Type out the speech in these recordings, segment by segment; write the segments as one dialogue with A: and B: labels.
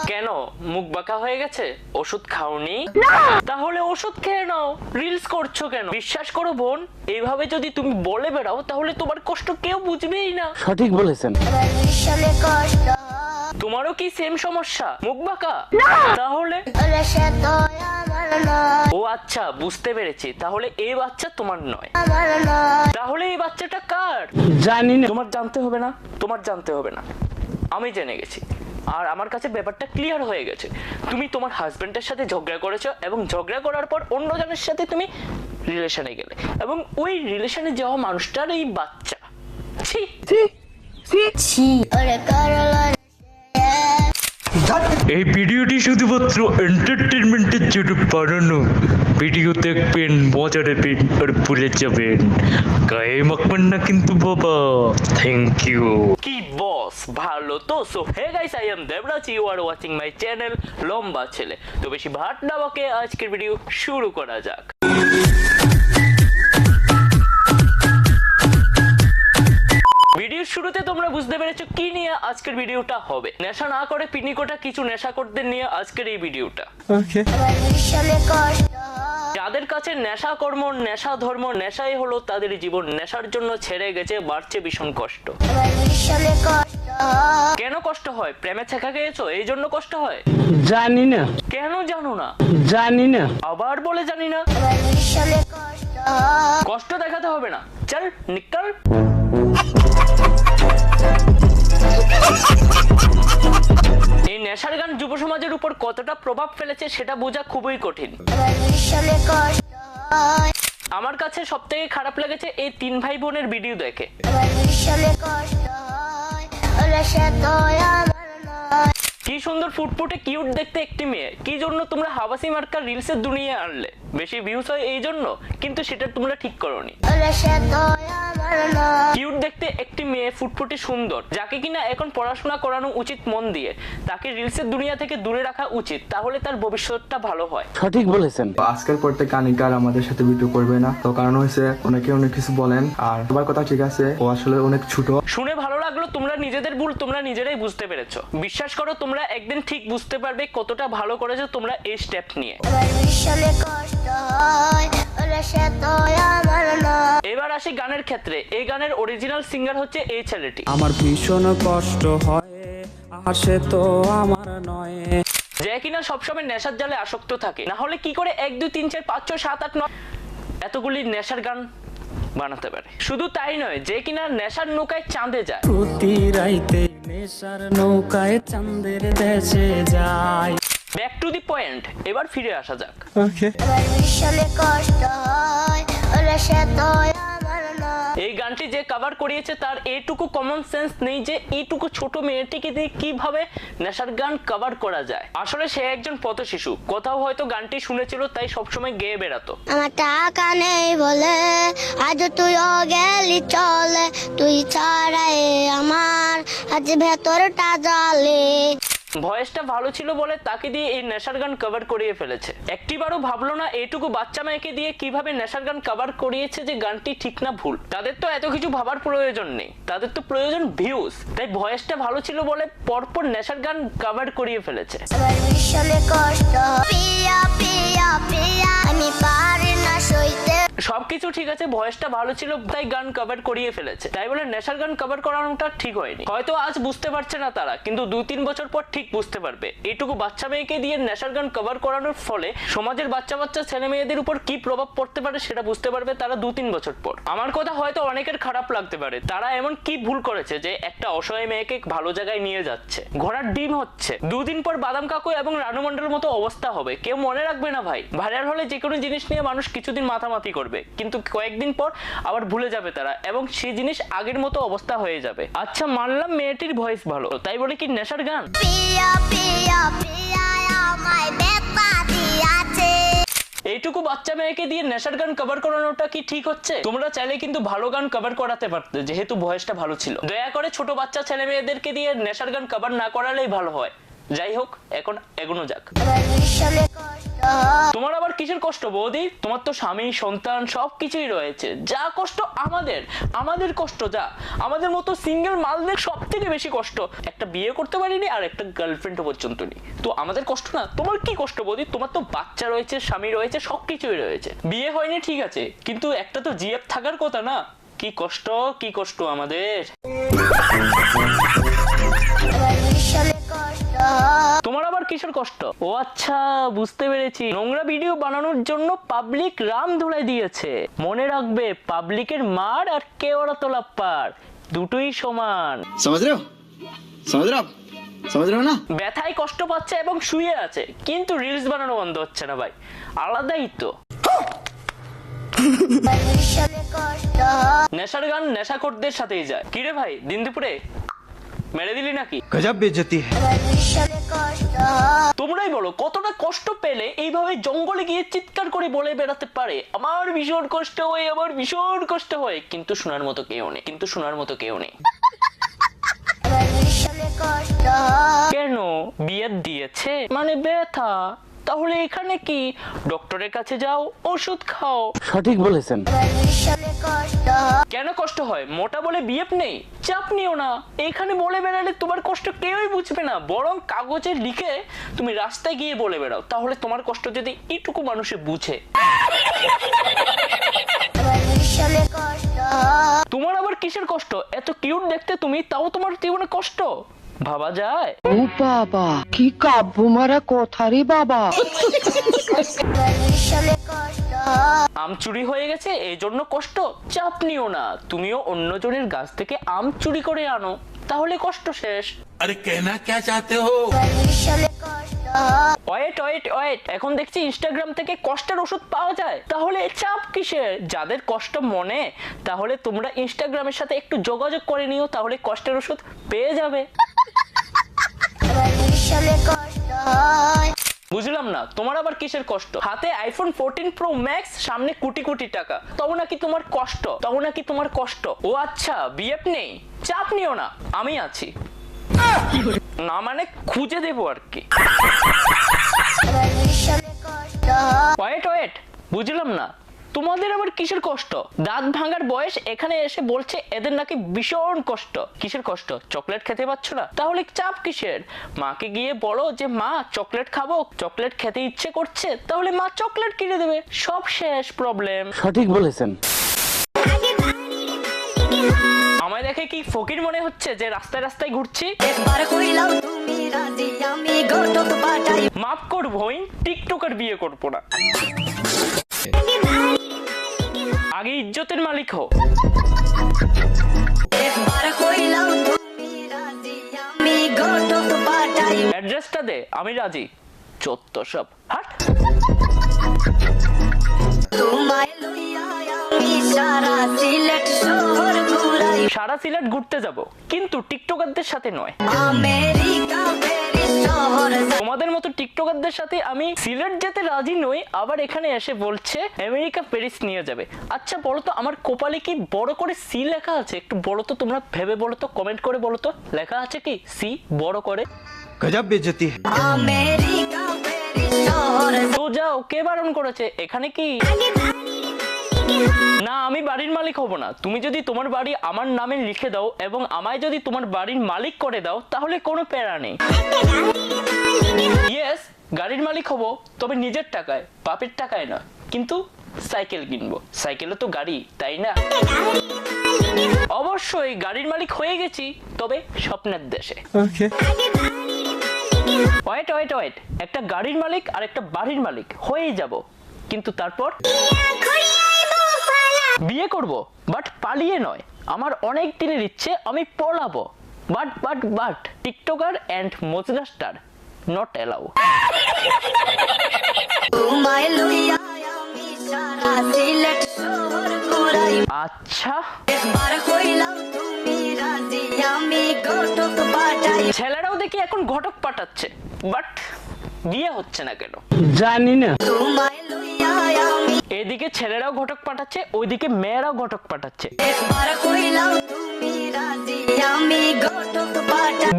A: কেন মুখ বাঁকা হয়ে গেছে? ওষুধ খাওনি? তাহলে ওষুধ খেয়ে নাও। রিলস করছো কেন? বিশ্বাস করো বোন, এইভাবে যদি তুমি বলে বেড়াও তাহলে তোমার কষ্ট কেউ বুঝবেই না।
B: সঠিক বলেছেন।
A: তোমারও কি সেম সমস্যা, মুখ বাঁকা? তাহলে ও আচ্ছা, বুঝতে পেরেছি। তাহলে এই বাচ্চা তোমার নয়। তাহলে এই বাচ্চাটা কার?
B: জানি না।
A: তোমার জানতে হবে না, তোমার জানতে হবে না, আমি জেনে গেছি। আর আমার কাছে ব্যাপারটা ক্লিয়ার হয়ে গেছে। তুমি তোমার হাজবেন্ডের সাথে ঝগড়া করেছো এবং ঝগড়া করার পর অন্য জনের সাথে তুমি রিলেশনে গেলে এবং ওই রিলেশনে যাওয়া মানুষটার এই বাচ্চা। ছি ছি ছি।
C: এই ভিডিওটি শুধুমাত্র এন্টারটেনমেন্টের জন্য বানানো। ভিডিও দেখবেন, মজা নেবেন আর ভুলে যাবেন। গায়ে মাখবেন না কিন্তু বাবা। Thank you.
A: কি বস, ভালো তো? So hey guys, I am Debraj, you are watching my channel লম্বা ছেলে। তো বেশি ভাট না বকে আজকের ভিডিও শুরু করা যাক। ভিডিওর শুরুতে তোমরা বুঝতে পেরেছো কি নিয়ে আজকের ভিডিওটা হবে। নেশা না করে পিনিকোটা কিছু নেশাখোরদের নিয়ে আজকের এই ভিডিওটা। যাদের কাছে নেশা কর্ম, নেশা ধর্ম, নেশাই হলো তাদের জীবন, নেশার জন্য ছেড়ে গেছে, বাড়ছে ভীষণ কষ্ট। কেন কষ্ট হয়? প্রেমে ছেঁকা খেয়েছো এই জন্য কষ্ট হয়?
B: জানি না।
A: কেন জানো না?
B: জানি না।
A: আবার বলে জানি না। কষ্ট দেখাতে হবে না, চল নিকল। এই নেশার গান যুব সমাজের উপর কতটা প্রভাব ফেলেছে সেটা বোঝা খুবই কঠিন। আমার কাছে সব থেকে খারাপ লেগেছে এই তিন ভাই বোনের ভিডিও দেখে। কি সুন্দর ফুটফুটে কিউট দেখতে একটি মেয়ে, কি জন্য তোমরা হাবাসি মার্কা রিলসের দুনিয়ায় আনলে? বেশি ভিউজ হয় এই জন্য, কিন্তু সেটা তোমরা ঠিক করোনি। কিউট দেখতে একটি মেয়ে, ফুটফুটে সুন্দর, যাকে কিনা এখন পড়াশোনা করানো উচিত মন দিয়ে, তাকে রিলসের দুনিয়া থেকে দূরে রাখা উচিত, তাহলে তার ভবিষ্যৎটা ভালো হয়।
B: সঠিক বলেছেন।
D: আজকের পর থেকে আনিকার আমাদের সাথে ভিডিও করবে না। তো কারণ হয়েছে অনেকে অনেক কিছু বলেন, আর তোমার কথা ঠিক আছে, ও আসলে অনেক ছোট।
A: শুনে ভালো লাগলো, তোমরা নিজেদের ভুল তোমরা নিজেরাই বুঝতে পেরেছো। বিশ্বাস করো, তোমরা একদিন ঠিক বুঝতে পারবে কতটা ভালো করেছো তোমরা এই স্টেপ নিয়ে। এবার আসি গানের ক্ষেত্রে। এই গানের অরিজিনাল সিঙ্গার হচ্ছে এই ছেলেটি।
E: আমার ভীষণ কষ্ট হয়, আর সে তো আমার নয়।
A: যে কিনা সবসময় নেশার জালে আসক্ত থাকে, না হলে কি করে 1 2 3 4 5 6 7 8 9 এতগুলি নেশার গান বানাতে পারে? শুধু তাই নয়, যে কিনা নেশার নৌকায় চাঁদে যায়।
E: প্রতি রাইতে নেশার নৌকায় চাঁদের দেশে যায়।
A: ব্যাক টু দি পয়েন্ট, এবার ফিরে আসা যাক। এই গানটি যে কভার করিয়েছে তার এইটুকু কমন সেন্স নেই যে এইটুকু ছোট মেয়েটিকে দিয়ে কিভাবে নেশার গান কভার করা যায়। আসলে সে একজন পথ শিশু, কোথাও হয়তো গানটি শুনেছিল তাই সবসময় গেয়ে বেড়াতো।
F: আমার টাকা নেই বলে আজ তুইও গেলি চলে, তুই ছাড়াই আমার আজ ভেতরটা জ্বলে।
A: ভয়েসটা ভালো ছিল বলে তাকে দিয়ে এই নেশার গান কভার করিয়ে ফেলেছে। একটিবারও ভাবলো না এইটুকু বাচ্চা মেয়েকে দিয়ে কিভাবে নেশার গান কভার করিয়েছে, যে গানটি ঠিক না ভুল। তাদের তো এত কিছু ভাবার প্রয়োজন নেই, তাদের তো প্রয়োজন ভিউজ। তাই ভয়েসটা ভালো ছিল বলে পরপর নেশার গান কভার করিয়ে ফেলেছে। সবকিছু ঠিক আছে, ভয়েসটা ভালো ছিল তাই গান কভার করিয়ে ফেলেছে, তাই বলে নেশার গান কভার করানোটা ঠিক হয়নি। হয়তো আজ বুঝতে পারছে না তারা, কিন্তু 2-3 বছর পর ঠিক বুঝতে পারবে। এইটুকু বাচ্চা মেয়েকে দিয়ে নেশার গান কভার করানোর ফলে সমাজের বাচ্চা বাচ্চা ছেলে মেয়েদের উপর কি প্রভাব পড়তে পারে সেটা বুঝতে পারবে তারা 2-3 বছর পর। আমার কথা হয়তো অনেকের খারাপ লাগতে পারে, তারা এমন কি ভুল করেছে যে একটা অসহায় মেয়েকে ভালো জায়গায় নিয়ে যাচ্ছে, ঘোড়ার ডিম হচ্ছে। 2 দিন পর বাদাম কাকু এবং রানু মন্ডলের মতো অবস্থা হবে, কেউ মনে রাখবে না ভাই। ভাইরাল হলে যে কোনো জিনিস নিয়ে মানুষ কিছুদিন মাথামাতি করবে, কিন্তু কয়েকদিন পর আবার ভুলে যাবে তারা এবং সেই জিনিস আগের মতো অবস্থা হয়ে যাবে। আচ্ছা মানলাম মেয়েটির ভয়েস ভালো, তাই বলে কি নেশার গান? এইটুকু বাচ্চা মেয়েকে দিয়ে নেশার গান কভার করানোটা কি ঠিক হচ্ছে? তোমরা চাইলে কিন্তু ভালো গান কভার করাতে পারতে, যেহেতু ভয়েসটা ভালো ছিল। দয়া করে ছোট বাচ্চা ছেলে মেয়েদেরকে দিয়ে নেশার গান কভার না করালেই ভালো হয়। যাই হোক, এখন এগোনো যাক। তোমার আবার কিসের কষ্ট বৌদি? তোমার তো স্বামী সন্তান সবকিছুই রয়েছে। যা কষ্ট আমাদের কষ্ট যা, আমাদের মতো সিঙ্গেল মালদের সব থেকে বেশি কষ্ট। একটা বিয়ে করতে পারিনি আর একটা গার্লফ্রেন্ড পর্যন্ত নেই, তো আমাদের কষ্ট না? তোমার কি কষ্ট বৌদি? তোমার তো বাচ্চা রয়েছে, স্বামী রয়েছে, সবকিছুই রয়েছে। বিয়ে হয়নি ঠিক আছে, কিন্তু একটা তো জিএফ থাকার কথা না? কি কষ্ট আমাদের। তোমার আবার কিসের কষ্ট? ও আচ্ছা, বুঝতে পেরেছি। নোংরা ভিডিও বানানোর জন্য পাবলিক রাম ধুলাই দিয়েছে। মনে রাখবে, পাবলিকের মার আর কেওড়া তোলা পার দুটোই সমান।
G: समझ रहे हो ना?
A: ব্যথায় কষ্ট পাচ্ছে এবং শুয়ে আছে, কিন্তু রিলস বানানো বন্ধ হচ্ছে না ভাই। আলাদাই তো। নেশার গান নেশাখোরদের সাথেই যায়। কিরে ভাই, দিন দুপুরে মেরে দিলি নাকি?
G: गजब बेइज्जती है।
A: তোমরাই বলো, কতটা কষ্ট পেলে এইভাবে জঙ্গলে গিয়ে চিৎকার করে বলে বেড়াতে পারে আমার ভীষণ কষ্ট হয়, আমার ভীষণ কষ্ট হয়, কিন্তু শোনার মতো কেউ নেই। কেন? বিয়ে দিয়েছে মানে ব্যথা, তাহলে এখানে কি? ডক্টরের কাছে যাও, ওষুধ খাও।
B: সঠিক বলেছেন।
A: কেন কষ্ট হয়? মোটা বলে বিয়েপ নেই? চাপ নিও না। এখানে বলে বেড়ালে তোমার কষ্ট কেউই বুঝবে না, বরং কাগজে লিখে তুমি রাস্তায় গিয়ে বলে বেড়াও, তাহলে তোমার কষ্ট যদি এইটুকু মানুষে বুঝে। তোমার আবার কিসের কষ্ট? এত কিউট দেখতে তুমি, তাও তোমার জীবনে কষ্ট ভাবা যায়?
H: ও বাবা, কি কাব্য মারা কথা রে বাবা।
A: আম চুরি হয়ে গেছে এই জন্য কষ্ট? চাপ নিও না, তুমিও অন্যজনের গাছ থেকে আম চুরি করে আনো, তাহলে কষ্ট শেষ।
I: अरे कहना क्या चाहते हो?
A: ওয়েট, এখন দেখছি ইনস্টাগ্রাম থেকে কষ্টের ওষুধ পাওয়া যায়, তাহলে চাপ কিসের? যাদের কষ্ট মনে, তাহলে তোমরা ইনস্টাগ্রামের সাথে একটু যোগাযোগ করে নিও, তাহলে কষ্টের ওষুধ পেয়ে যাবে। বুঝলাম না, তোমার আবার কিসের কষ্ট? হাতে আইফোন 14 প্রো ম্যাক্স, সামনে কোটি কোটি টাকা, তবে নাকি তোমার কষ্ট? ও আচ্ছা, বিএফ নেই? চাপ নিও না, আমি আছি। না মানে খুঁজে দেবো আর কি। ওয়েট, বুঝলাম না, তোমাদের আবার কিসের কষ্ট? দাঁত ভাঙার বয়স, এখানে এসে বলছে এদের নাকি ভীষণ কষ্ট। কিসের কষ্ট? চকলেট খেতে পাচ্ছ না, তাহলে চাপ কিসের? মাকে গিয়ে বলো যে মা চকলেট খাবো, চকলেট খেতে ইচ্ছে করছে, তাহলে মা চকলেট কিনে দেবে, সব শেষ প্রবলেম।
B: সঠিক বলেছেন।
A: আমায় দেখে কি ফকির মনে হচ্ছে যে রাস্তায় রাস্তায় ঘুরছি? মাফ করবো, টিকটকার বিয়ে করবো না। আগে ইজ্জতের মালিক হও। অ্যাড্রেসটা দে, আমি রাজি। চত্ব সব হাট। সারা সিলেট ঘুরতে যাব, কিন্তু টিকটকারদের সাথে নয়। তোমাদের মতো টিকটকারদের সাথে আমি সিলেট যেতে রাজি নই, আবার এখানে এসে বলছে আমেরিকা প্যারিস নিয়ে যাবে। আচ্ছা বলো তো, আমার কপালে কি বড় করে সি লেখা আছে? একটু বলো তো, তোমরা ভেবে বলো তো, কমেন্ট করে বলো তো, লেখা আছে কি সি বড় করে?
G: गजब बेइज्जती है।
A: তো যাও, কে বারণ করেছে? এখানে কি না, আমি বাড়ির মালিক হব না। তুমি যদি তোমার বাড়ি আমার নামে লিখে দাও এবং আমায় যদি তোমার বাড়ির মালিক করে দাও, তাহলে কোনো প্যারা নেই। ইয়েস, গাড়ির মালিক হব, তবে নিজের টাকায়, বাপের টাকায় না। কিন্তু সাইকেল কিনবো, সাইকেলও তো গাড়ি, তাই না? অবশ্যই গাড়ির মালিক হয়ে গেছি, তবে স্বপ্নের দেশে। ওয়েট, একটা গাড়ির মালিক আর একটা বাড়ির মালিক হয়েই যাব, কিন্তু তারপর বিয়ে করব, বাট পালিয়ে নয়। আমার অনেক দিনের ইচ্ছে, আমি পলাবো, বাট টিকটকার এন্ড মজলা স্টার নট এলাউ। আচ্ছা, ছেলেরাও দেখি এখন ঘটক পাঠাচ্ছে, বাট বিয়ে হচ্ছে না কেন
B: জানি না।
A: এদিকে ছেলেরাও ঘটক পাঠাচ্ছে, ওইদিকে মেয়েরাও ঘটক পাঠাচ্ছে।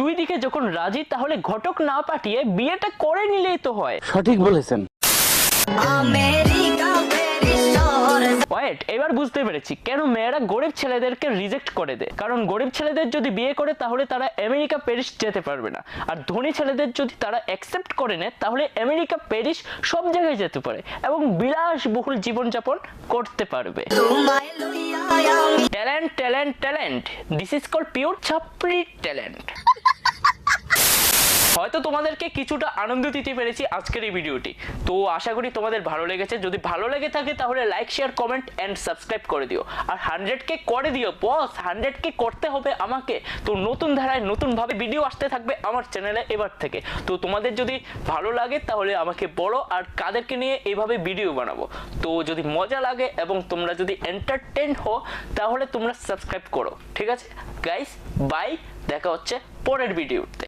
A: দুই দিকে যখন রাজি, তাহলে ঘটক না পাঠিয়ে বিয়েটা করে নিলেই তো হয়।
B: সঠিক বলেছেন।
A: ওয়েট, এবার বুঝতে পেরেছি কেন মেয়েরা গরিব ছেলেদেরকে রিজেক্ট করে দেয়। কারণ গরিব ছেলেদের যদি বিয়ে করে তাহলে তারা আমেরিকা প্যারিস যেতে পারবে না, আর ধনী ছেলেদের যদি তারা অ্যাকসেপ্ট করে নেয় তাহলে আমেরিকা প্যারিস সব জায়গায় যেতে পারে এবং বিলাসবহুল জীবনযাপন করতে পারবে। Talent talent talent, this is called pure chhapri talent. হয়তো তোমাদেরকে কিছুটা আনন্দ দিতে পেরেছি আজকের এই ভিডিওটি, তো আশা করি তোমাদের ভালো লেগেছে। যদি ভালো লেগে থাকে তাহলে like, share, comment and subscribe করে দিও। আর 100K করে দিও বস, 100K করতে হবে আমাকে। তো নতুন ধারায় নতুন ভাবে ভিডিও আসতে থাকবে আমার চ্যানেলে এবার থেকে। তো তোমাদের যদি ভালো লাগে তাহলে আমাকে বলো আর কাদেরকে নিয়ে এইভাবে ভিডিও বানাবো। তো যদি মজা লাগে এবং তোমরা যদি এন্টারটেইন হও তাহলে তোমরা সাবস্ক্রাইব করো, ঠিক আছে গাইস? বাই, দেখা হচ্ছে পরের ভিডিওতে।